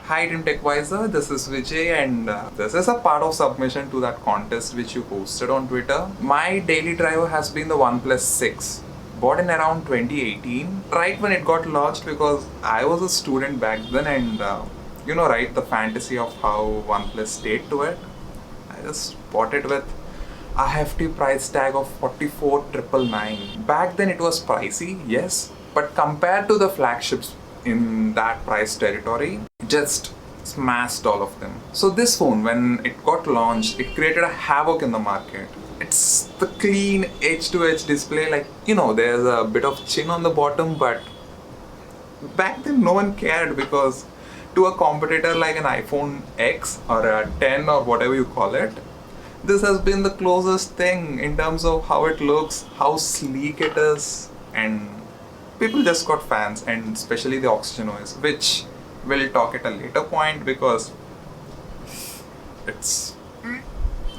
Hi Team TechWiser, this is Vijay and this is a part of submission to that contest which you posted on Twitter. My daily driver has been the OnePlus 6. Bought in around 2018, right when it got launched because I was a student back then and right, the fantasy of how OnePlus stayed to it. I just bought it with a hefty price tag of 44,999. Back then it was pricey, yes, but compared to the flagships in that price territory, just smashed all of them. So this phone, when it got launched, it created a havoc in the market. It's the clean edge-to-edge display, like, there's a bit of chin on the bottom, but back then no one cared because to a competitor like an iPhone X or a 10 or whatever you call it, this has been the closest thing in terms of how it looks, how sleek it is, and people just got fans, and especially the oxygen OS, which we'll talk at a later point because it's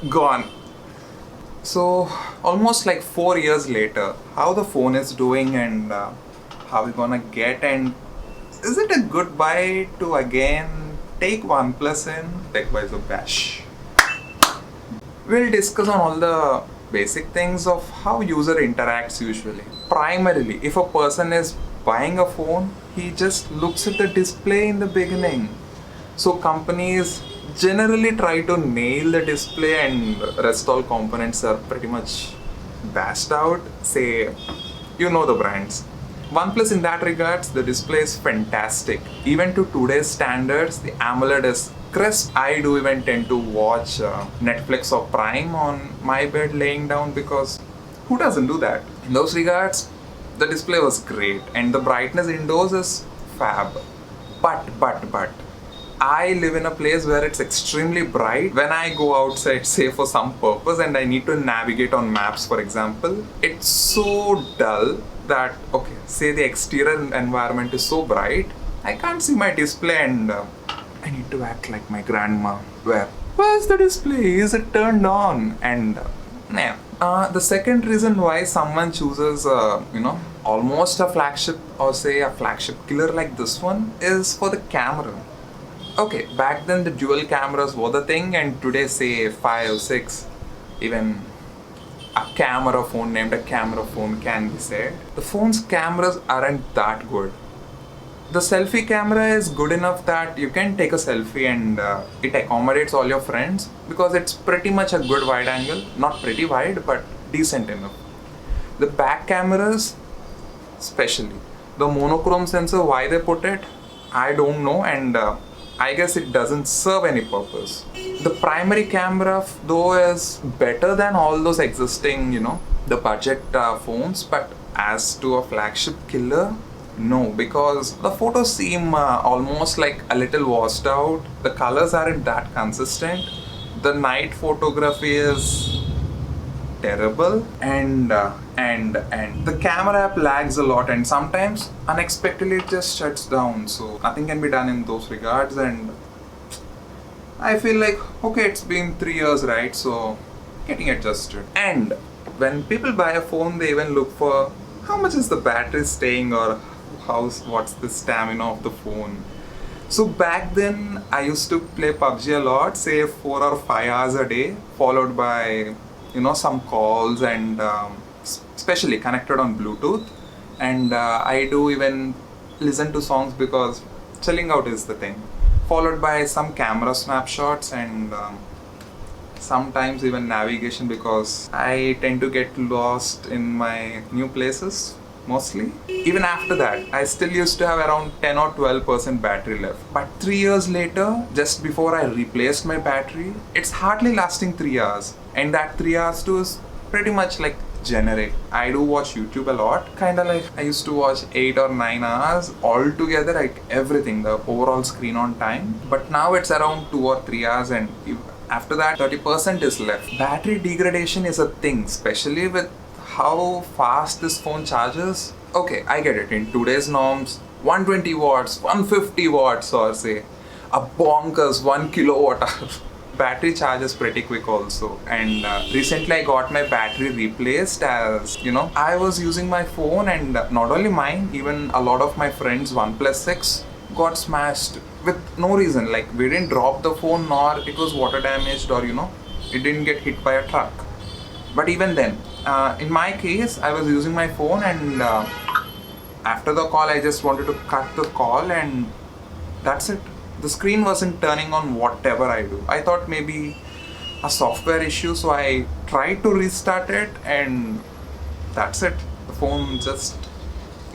gone. So almost like 4 years later, how the phone is doing and how we're gonna get, and is it a good buy to again take OnePlus in TechWiser Bash? We'll discuss on all the basic things of how user interacts usually. Primarily, if a person is buying a phone, he just looks at the display in the beginning. So companies generally try to nail the display and rest all components are pretty much bashed out. Say, the brands. OnePlus in that regards, the display is fantastic. Even to today's standards, the AMOLED is crisp. I do even tend to watch Netflix or Prime on my bed laying down because who doesn't do that? In those regards, the display was great and the brightness indoors is fab. But, I live in a place where it's extremely bright. When I go outside, say for some purpose, and I need to navigate on maps, for example, it's so dull that, okay, say the exterior environment is so bright, I can't see my display and I need to act like my grandma. Where's the display? Is it turned on? And the second reason why someone chooses, almost a flagship or say a flagship killer like this one is for the camera. Okay, back then the dual cameras were the thing, and today say 5, 6, even a camera phone named a camera phone can be said. The phone's cameras aren't that good. The selfie camera is good enough that you can take a selfie and it accommodates all your friends because it's pretty much a good wide angle. Not pretty wide, but decent enough. The back cameras, especially the monochrome sensor, why they put it, I don't know, and I guess it doesn't serve any purpose. The primary camera though is better than all those existing, the budget phones, but as to a flagship killer, no, because the photos seem almost like a little washed out. The colors aren't that consistent. The night photography is terrible, and the camera app lags a lot, and sometimes unexpectedly it just shuts down. So nothing can be done in those regards, and I feel like, okay, it's been 3 years, right? So getting adjusted. And when people buy a phone, they even look for how much is the battery staying or what's the stamina of the phone. So back then I used to play PUBG a lot, say 4 or 5 hours a day, followed by some calls and especially connected on Bluetooth, and I do even listen to songs because chilling out is the thing, followed by some camera snapshots and sometimes even navigation because I tend to get lost in my new places mostly. Even after that, I still used to have around 10 or 12% battery left. But 3 years later, just before I replaced my battery, it's hardly lasting 3 hours. And that 3 hours too is pretty much like generic. I do watch YouTube a lot, kinda like I used to watch 8 or 9 hours altogether, like everything, the overall screen on time. But now it's around 2 or 3 hours, and after that 30% is left. Battery degradation is a thing, especially with how fast this phone charges. Okay, I get it. In today's norms, 120 watts, 150 watts, or say a bonkers 1 kilowatt hour. Battery charges pretty quick also, and recently I got my battery replaced as I was using my phone, and not only mine, even a lot of my friends OnePlus 6 got smashed with no reason. Like, we didn't drop the phone, nor it was water damaged, or it didn't get hit by a truck. But even then, in my case, I was using my phone, and after the call, I just wanted to cut the call, and that's it. The screen wasn't turning on whatever I do. I thought maybe a software issue, so I tried to restart it, and that's it. The phone just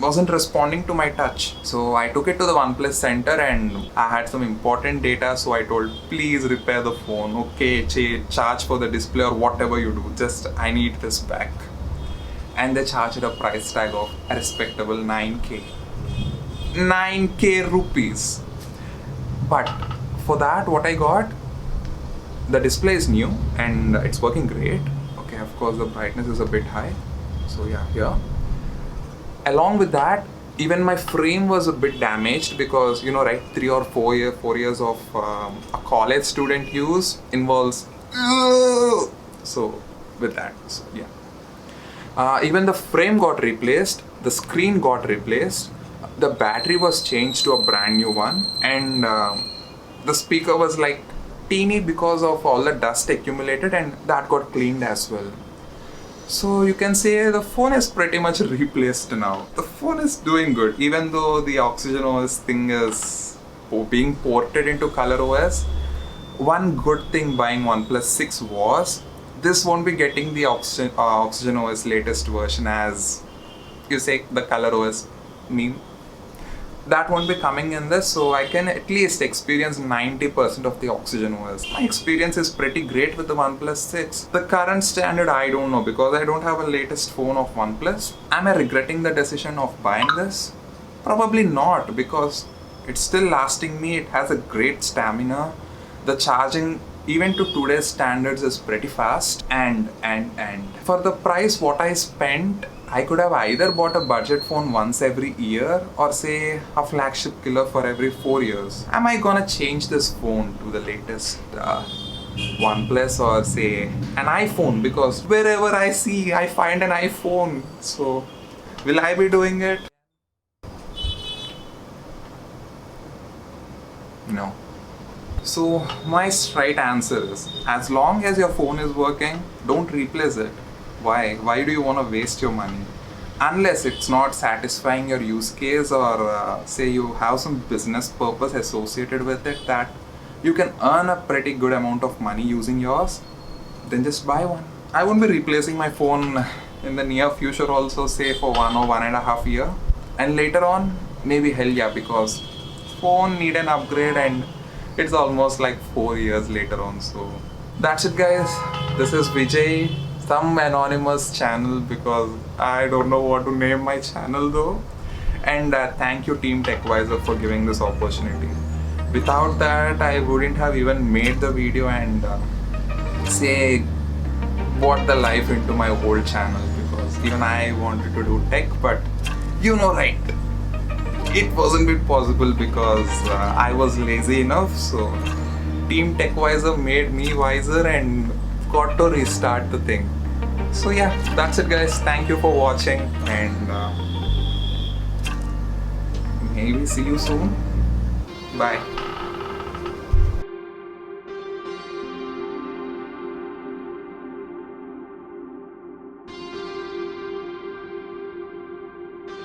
wasn't responding to my touch. So I took it to the OnePlus center, and I had some important data, so I told, please repair the phone. Okay, charge for the display or whatever you do. Just, I need this back. And they charged a price tag of a respectable 9k. 9k rupees. But for that, what I got, the display is new and it's working great. Okay, of course the brightness is a bit high. So yeah, here. Along with that, even my frame was a bit damaged because, right, 3 or 4 years of a college student use involves. So with that, so yeah. Even the frame got replaced, the screen got replaced, the battery was changed to a brand new one, and the speaker was like teeny because of all the dust accumulated, and that got cleaned as well. So you can say the phone is pretty much replaced now. The phone is doing good, even though the Oxygen OS thing is being ported into Color OS. One good thing buying OnePlus 6 was this won't be getting the Oxygen OS latest version, as you say, the Color OS meme. That won't be coming in this, so I can at least experience 90% of the Oxygen OS. My experience is pretty great with the OnePlus 6. The current standard, I don't know, because I don't have a latest phone of OnePlus. Am I regretting the decision of buying this? Probably not, because it's still lasting me. It has a great stamina. The charging, even to today's standards, is pretty fast. And for the price what I spent, I could have either bought a budget phone once every year, or say a flagship killer for every 4 years. Am I gonna change this phone to the latest OnePlus, or say an iPhone? Because wherever I see, I find an iPhone. So will I be doing it? No. So my straight answer is, as long as your phone is working, don't replace it. Why? Why do you want to waste your money? Unless it's not satisfying your use case, or say you have some business purpose associated with it that you can earn a pretty good amount of money using yours, then just buy one. I won't be replacing my phone in the near future also, say for 1 or 1.5 years. And later on, maybe hell yeah, because phone need an upgrade, and it's almost like 4 years later on. So that's it, guys. This is Vijay, some anonymous channel, because I don't know what to name my channel though. And thank you Team TechVisor for giving this opportunity. Without that, I wouldn't have even made the video and say brought the life into my whole channel, because even I wanted to do tech, but right, it wasn't bit possible because I was lazy enough. So Team TechVisor made me wiser and got to restart the thing. So yeah, that's it, guys. Thank you for watching, and maybe see you soon. Bye.